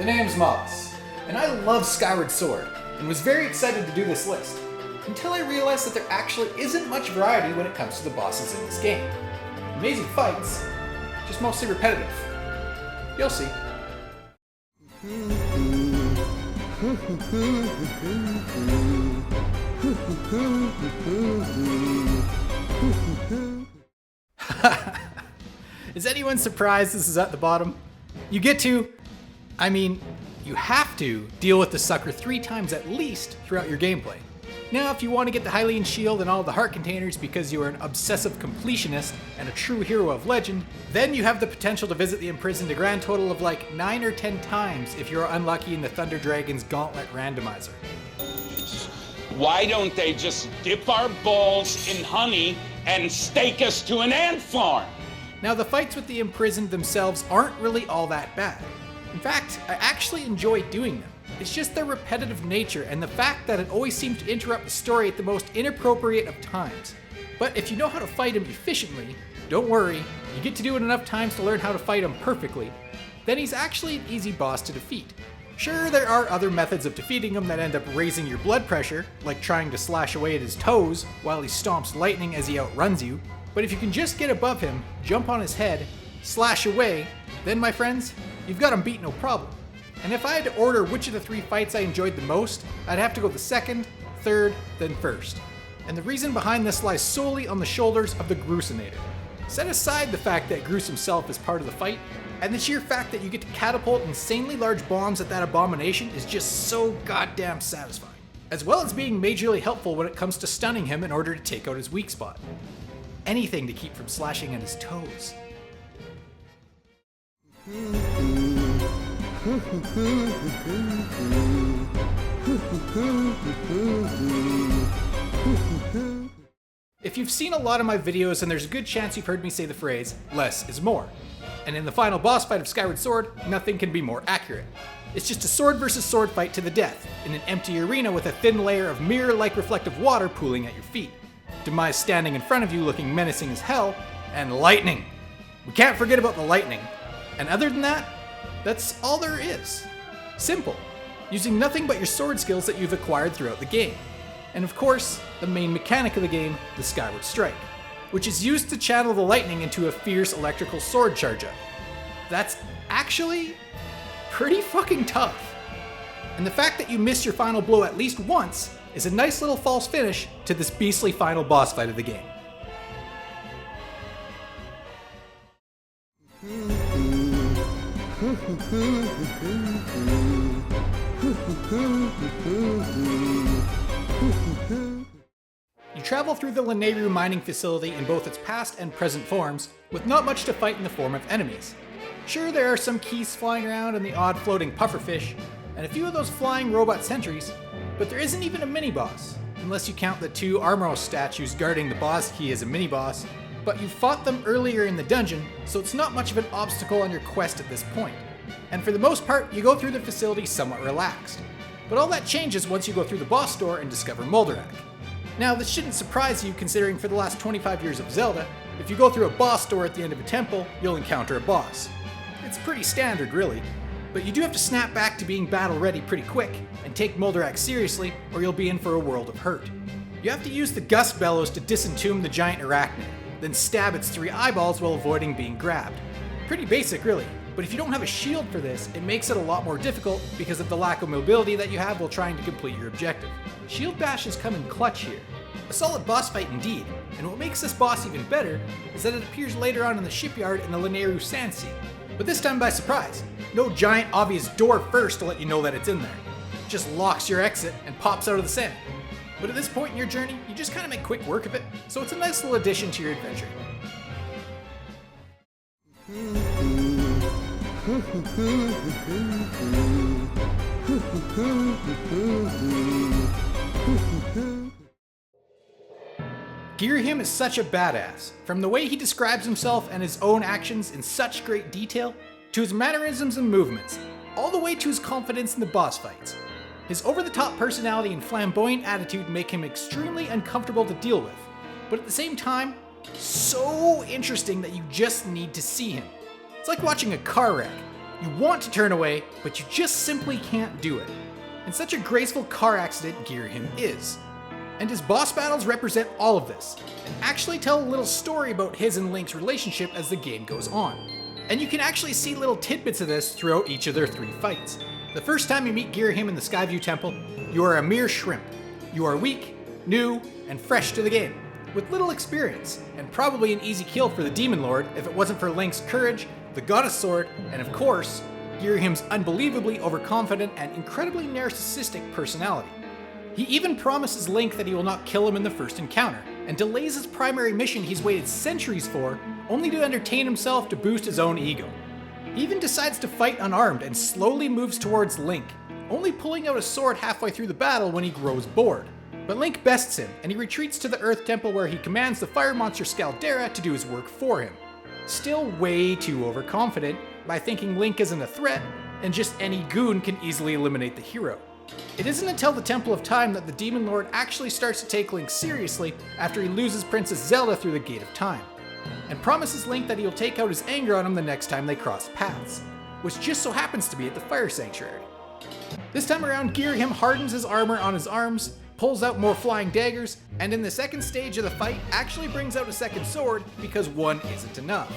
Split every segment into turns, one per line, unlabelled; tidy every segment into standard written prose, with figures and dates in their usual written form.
The name's Mabus, and I love Skyward Sword, and was very excited to do this list, until I realized that there actually isn't much variety when it comes to the bosses in this game. Amazing fights, just mostly repetitive. You'll see. Is anyone surprised this is at the bottom? You get to, you have to deal with the sucker 3 times at least throughout your gameplay. Now, if you want to get the Hylian shield and all the heart containers because you are an obsessive completionist and a true hero of legend, then you have the potential to visit the imprisoned a grand total of like 9 or 10 times if you're unlucky in the Thunder Dragon's Gauntlet randomizer.
Why don't they just dip our balls in honey and stake us to an ant farm?
Now, the fights with the imprisoned themselves aren't really all that bad. In fact, I actually enjoy doing them. It's just their repetitive nature and the fact that it always seems to interrupt the story at the most inappropriate of times. But if you know how to fight him efficiently, don't worry, you get to do it enough times to learn how to fight him perfectly, then he's actually an easy boss to defeat. Sure, there are other methods of defeating him that end up raising your blood pressure, like trying to slash away at his toes while he stomps lightning as he outruns you, but if you can just get above him, jump on his head, slash away, then my friends, you've got him beat no problem. And if I had to order which of the 3 fights I enjoyed the most, I'd have to go the second, third, then first. And the reason behind this lies solely on the shoulders of the Gruesonator. Set aside the fact that Grues himself is part of the fight, and the sheer fact that you get to catapult insanely large bombs at that abomination is just so goddamn satisfying. As well as being majorly helpful when it comes to stunning him in order to take out his weak spot. Anything to keep from slashing at his toes. If you've seen a lot of my videos, then there's a good chance you've heard me say the phrase, less is more. And in the final boss fight of Skyward Sword, nothing can be more accurate. It's just a sword versus sword fight to the death, in an empty arena with a thin layer of mirror-like reflective water pooling at your feet. Demise standing in front of you looking menacing as hell, and lightning. We can't forget about the lightning. And other than that, that's all there is. Simple, using nothing but your sword skills that you've acquired throughout the game. And of course, the main mechanic of the game, the Skyward Strike, which is used to channel the lightning into a fierce electrical sword charge-up. That's actually pretty fucking tough. And the fact that you miss your final blow at least once is a nice little false finish to this beastly final boss fight of the game. You travel through the Lanayru mining facility in both its past and present forms, with not much to fight in the form of enemies. Sure, there are some keys flying around and the odd floating pufferfish, and a few of those flying robot sentries, but there isn't even a mini-boss, unless you count the 2 Armor statues guarding the boss key as a mini-boss, but you fought them earlier in the dungeon, so it's not much of an obstacle on your quest at this point. And for the most part, you go through the facility somewhat relaxed. But all that changes once you go through the boss door and discover Molderak. Now, this shouldn't surprise you considering for the last 25 years of Zelda, if you go through a boss door at the end of a temple, you'll encounter a boss. It's pretty standard, really. But you do have to snap back to being battle ready pretty quick, and take Molderak seriously, or you'll be in for a world of hurt. You have to use the Gust Bellows to disentomb the giant arachnid, then stab its 3 eyeballs while avoiding being grabbed. Pretty basic, really. But if you don't have a shield for this, it makes it a lot more difficult because of the lack of mobility that you have while trying to complete your objective. Shield bashes come in clutch here. A solid boss fight indeed, and what makes this boss even better is that it appears later on in the shipyard in the Lanayru Sand Sea. But this time by surprise. No giant obvious door first to let you know that it's in there. It just locks your exit and pops out of the sand. But at this point in your journey, you just kind of make quick work of it, so it's a nice little addition to your adventure. Girahim is such a badass, from the way he describes himself and his own actions in such great detail, to his mannerisms and movements, all the way to his confidence in the boss fights. His over-the-top personality and flamboyant attitude make him extremely uncomfortable to deal with, but at the same time, so interesting that you just need to see him. It's like watching a car wreck. You want to turn away, but you just simply can't do it. And such a graceful car accident Girahim is. And his boss battles represent all of this, and actually tell a little story about his and Link's relationship as the game goes on. And you can actually see little tidbits of this throughout each of their 3 fights. The first time you meet Girahim in the Skyview Temple, you are a mere shrimp. You are weak, new, and fresh to the game, with little experience, and probably an easy kill for the Demon Lord if it wasn't for Link's courage, the Goddess Sword, and of course, Girahim's unbelievably overconfident and incredibly narcissistic personality. He even promises Link that he will not kill him in the first encounter, and delays his primary mission he's waited centuries for, only to entertain himself to boost his own ego. He even decides to fight unarmed and slowly moves towards Link, only pulling out a sword halfway through the battle when he grows bored. But Link bests him, and he retreats to the Earth Temple where he commands the fire monster Scaldera to do his work for him. Still way too overconfident by thinking Link isn't a threat, and just any goon can easily eliminate the hero. It isn't until the Temple of Time that the Demon Lord actually starts to take Link seriously after he loses Princess Zelda through the Gate of Time, and promises Link that he'll take out his anger on him the next time they cross paths, which just so happens to be at the Fire Sanctuary. This time around, Girahim hardens his armor on his arms, pulls out more flying daggers, and in the second stage of the fight actually brings out a second sword because one isn't enough.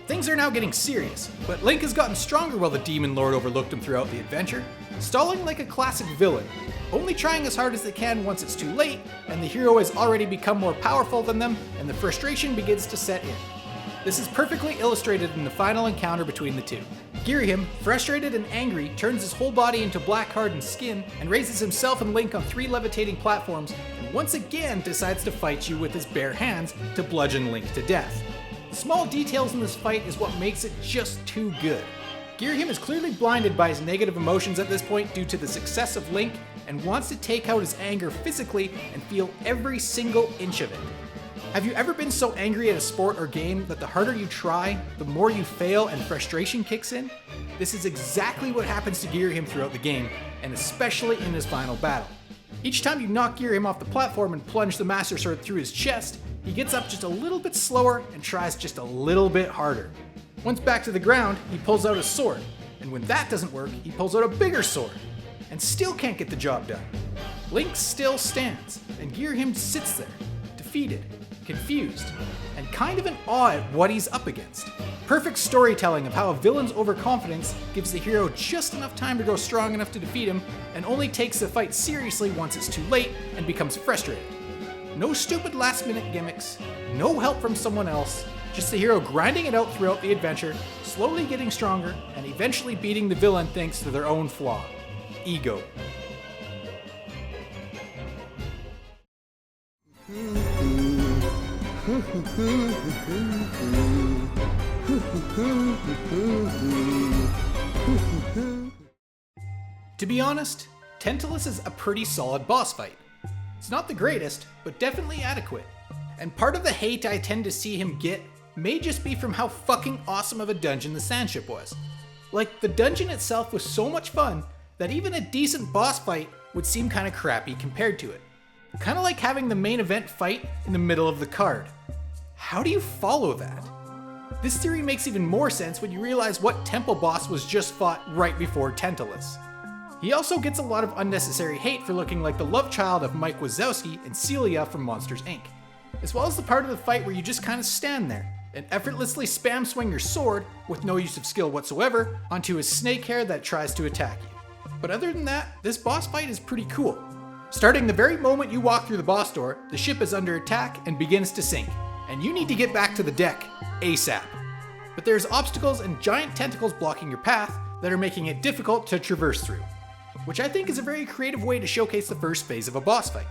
Things are now getting serious, but Link has gotten stronger while the Demon Lord overlooked him throughout the adventure, stalling like a classic villain, only trying as hard as they can once it's too late, and the hero has already become more powerful than them, and the frustration begins to set in. This is perfectly illustrated in the final encounter between the two. Girahim, frustrated and angry, turns his whole body into black hardened skin and raises himself and Link on 3 levitating platforms, and once again decides to fight you with his bare hands to bludgeon Link to death. Small details in this fight is what makes it just too good. Girahim is clearly blinded by his negative emotions at this point due to the success of Link, and wants to take out his anger physically and feel every single inch of it. Have you ever been so angry at a sport or game that the harder you try, the more you fail and frustration kicks in? This is exactly what happens to Girahim throughout the game, and especially in his final battle. Each time you knock Girahim off the platform and plunge the Master Sword through his chest, he gets up just a little bit slower and tries just a little bit harder. Once back to the ground, he pulls out his sword, and when that doesn't work, he pulls out a bigger sword, and still can't get the job done. Link still stands, and Girahim sits there, defeated, confused, and kind of in awe at what he's up against. Perfect storytelling of how a villain's overconfidence gives the hero just enough time to grow strong enough to defeat him, and only takes the fight seriously once it's too late and becomes frustrated. No stupid last-minute gimmicks, no help from someone else, just the hero grinding it out throughout the adventure, slowly getting stronger, and eventually beating the villain thanks to their own flaw: ego. To be honest, Tantalus is a pretty solid boss fight. It's not the greatest, but definitely adequate. And part of the hate I tend to see him get may just be from how fucking awesome of a dungeon the Sandship was. Like, the dungeon itself was so much fun that even a decent boss fight would seem kinda crappy compared to it. Kinda like having the main event fight in the middle of the card. How do you follow that? This theory makes even more sense when you realize what temple boss was just fought right before Tantalus. He also gets a lot of unnecessary hate for looking like the love child of Mike Wazowski and Celia from Monsters Inc., as well as the part of the fight where you just kinda stand there and effortlessly spam swing your sword, with no use of skill whatsoever, onto his snake hair that tries to attack you. But other than that, this boss fight is pretty cool. Starting the very moment you walk through the boss door, the ship is under attack and begins to sink, and you need to get back to the deck ASAP. But there's obstacles and giant tentacles blocking your path that are making it difficult to traverse through, which I think is a very creative way to showcase the first phase of a boss fight.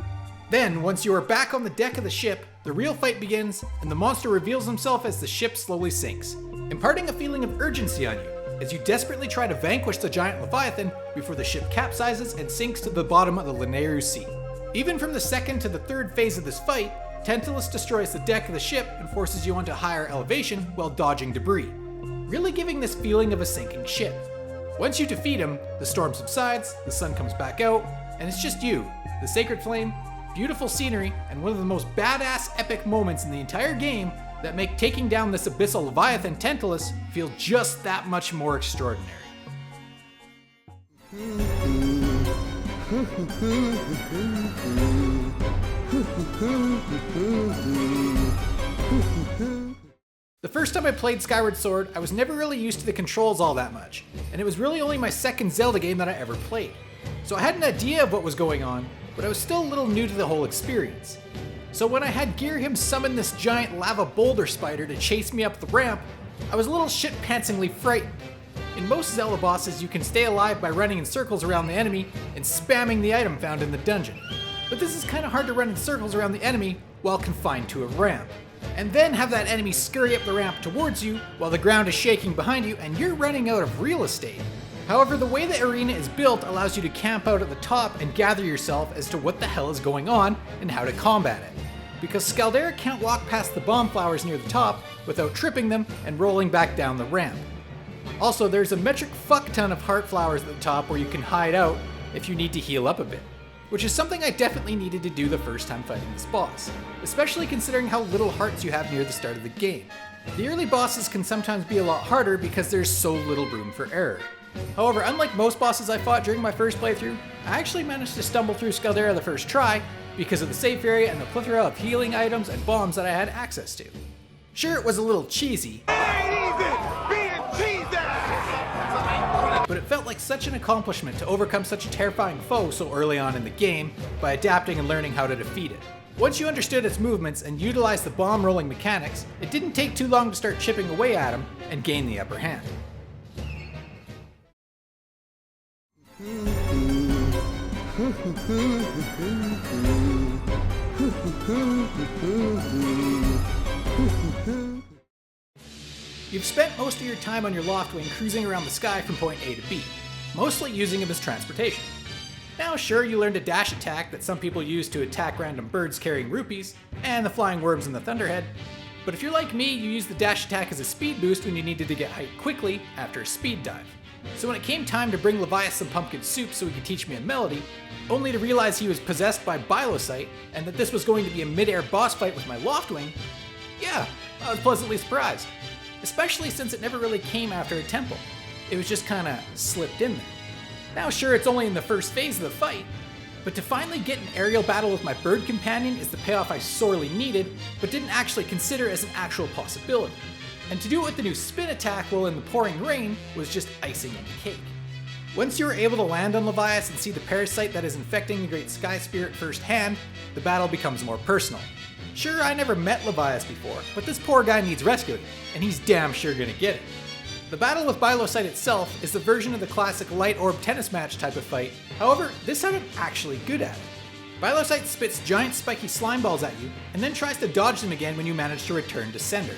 Then, once you are back on the deck of the ship, the real fight begins, and the monster reveals himself as the ship slowly sinks, imparting a feeling of urgency on you, as you desperately try to vanquish the giant Leviathan before the ship capsizes and sinks to the bottom of the Lanayru Sea. Even from the second to the third phase of this fight, Tantalus destroys the deck of the ship and forces you onto higher elevation while dodging debris, really giving this feeling of a sinking ship. Once you defeat him, the storm subsides, the sun comes back out, and it's just you, the sacred flame, beautiful scenery, and one of the most badass epic moments in the entire game that make taking down this abyssal Leviathan Tantalus feel just that much more extraordinary. The first time I played Skyward Sword, I was never really used to the controls all that much, and it was really only my second Zelda game that I ever played. So I had an idea of what was going on, but I was still a little new to the whole experience. So when I had Girahim summon this giant lava boulder spider to chase me up the ramp, I was a little shit-pantsingly frightened. In most Zelda bosses, you can stay alive by running in circles around the enemy and spamming the item found in the dungeon. But this is kinda hard to run in circles around the enemy while confined to a ramp, and then have that enemy scurry up the ramp towards you while the ground is shaking behind you and you're running out of real estate. However, the way the arena is built allows you to camp out at the top and gather yourself as to what the hell is going on and how to combat it. Because Scaldera can't walk past the bomb flowers near the top without tripping them and rolling back down the ramp. Also, there's a metric fuck ton of heart flowers at the top where you can hide out if you need to heal up a bit, which is something I definitely needed to do the first time fighting this boss, especially considering how little hearts you have near the start of the game. The early bosses can sometimes be a lot harder because there's so little room for error. However, unlike most bosses I fought during my first playthrough, I actually managed to stumble through Scaldera the first try because of the safe area and the plethora of healing items and bombs that I had access to. Sure, it was a little cheesy, but it felt like such an accomplishment to overcome such a terrifying foe so early on in the game by adapting and learning how to defeat it. Once you understood its movements and utilized the bomb rolling mechanics, it didn't take too long to start chipping away at him and gain the upper hand. You've spent most of your time on your Loftwing cruising around the sky from point A to B, mostly using him as transportation. Now sure, you learned a dash attack that some people use to attack random birds carrying rupees, and the flying worms in the Thunderhead, but if you're like me, you use the dash attack as a speed boost when you needed to get height quickly after a speed dive. So when it came time to bring Levias some pumpkin soup so he could teach me a melody, only to realize he was possessed by Bilocite and that this was going to be a mid-air boss fight with my Loftwing, yeah, I was pleasantly surprised. Especially since it never really came after a temple. It was just kinda slipped in there. Now sure, it's only in the first phase of the fight, but to finally get an aerial battle with my bird companion is the payoff I sorely needed, but didn't actually consider as an actual possibility. And to do it with the new spin attack while in the pouring rain was just icing on the cake. Once you were able to land on Levias and see the parasite that is infecting the Great Sky Spirit firsthand, the battle becomes more personal. Sure, I never met Levias before, but this poor guy needs rescuing, and he's damn sure gonna get it. The battle with Bilocite itself is the version of the classic light orb tennis match type of fight, however, this time I'm actually good at it. Bilocite spits giant spiky slime balls at you, and then tries to dodge them again when you manage to return to sender,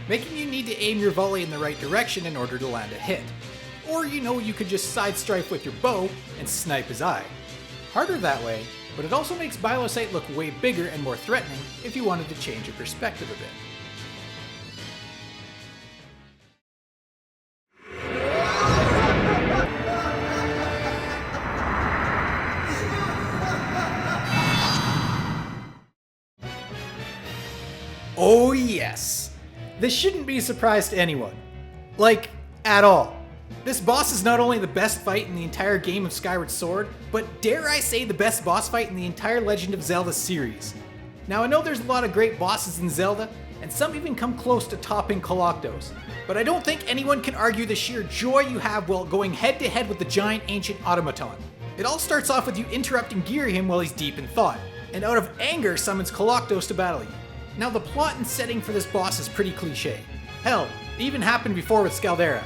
making you need to aim your volley in the right direction in order to land a hit. Or you could just side strife with your bow and snipe his eye. Harder that way, but it also makes Bilocite look way bigger and more threatening if you wanted to change your perspective a bit. Oh yes! This shouldn't be a surprise to anyone. Like, at all. This boss is not only the best fight in the entire game of Skyward Sword, but dare I say the best boss fight in the entire Legend of Zelda series. Now I know there's a lot of great bosses in Zelda, and some even come close to topping Koloktos, but I don't think anyone can argue the sheer joy you have while going head to head with the giant ancient automaton. It all starts off with you interrupting Girahim while he's deep in thought, and out of anger summons Koloktos to battle you. Now the plot and setting for this boss is pretty cliche. Hell, it even happened before with Scaldera.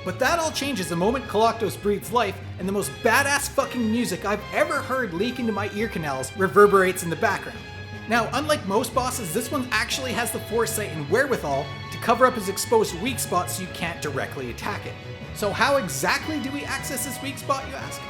But that all changes the moment Koloktos breathes life and the most badass fucking music I've ever heard leak into my ear canals reverberates in the background. Now, unlike most bosses, this one actually has the foresight and wherewithal to cover up his exposed weak spot so you can't directly attack it. So how exactly do we access this weak spot, you ask?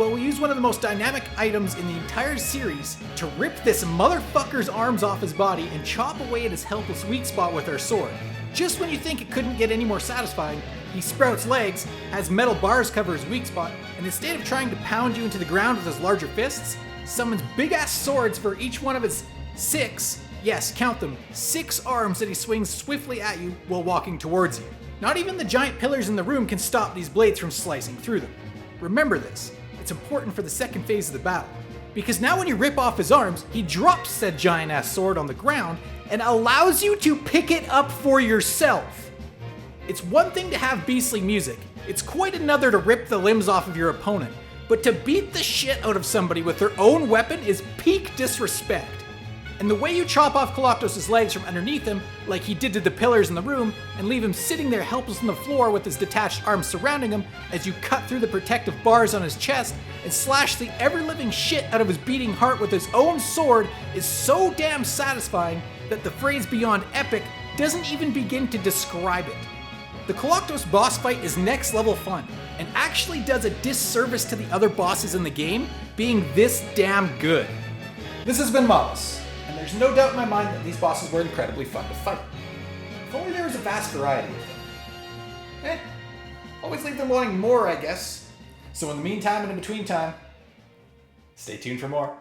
Well, we use one of the most dynamic items in the entire series to rip this motherfucker's arms off his body and chop away at his helpless weak spot with our sword. Just when you think it couldn't get any more satisfying, he sprouts legs, has metal bars cover his weak spot, and instead of trying to pound you into the ground with his larger fists, summons big-ass swords for each one of his 6, yes, count them, 6 arms that he swings swiftly at you while walking towards you. Not even the giant pillars in the room can stop these blades from slicing through them. Remember this, it's important for the second phase of the battle, because now when you rip off his arms, he drops said giant-ass sword on the ground and allows you to pick it up for yourself. It's one thing to have beastly music, it's quite another to rip the limbs off of your opponent, but to beat the shit out of somebody with their own weapon is peak disrespect. And the way you chop off Koloktos' legs from underneath him, like he did to the pillars in the room, and leave him sitting there helpless on the floor with his detached arms surrounding him as you cut through the protective bars on his chest and slash the ever-living shit out of his beating heart with his own sword is so damn satisfying that the phrase beyond epic doesn't even begin to describe it. The Koloktos boss fight is next level fun, and actually does a disservice to the other bosses in the game being this damn good. This has been Mabus, and there's no doubt in my mind that these bosses were incredibly fun to fight. If only there was a vast variety of them. Always leave them wanting more, I guess. So in the meantime and in between time, stay tuned for more.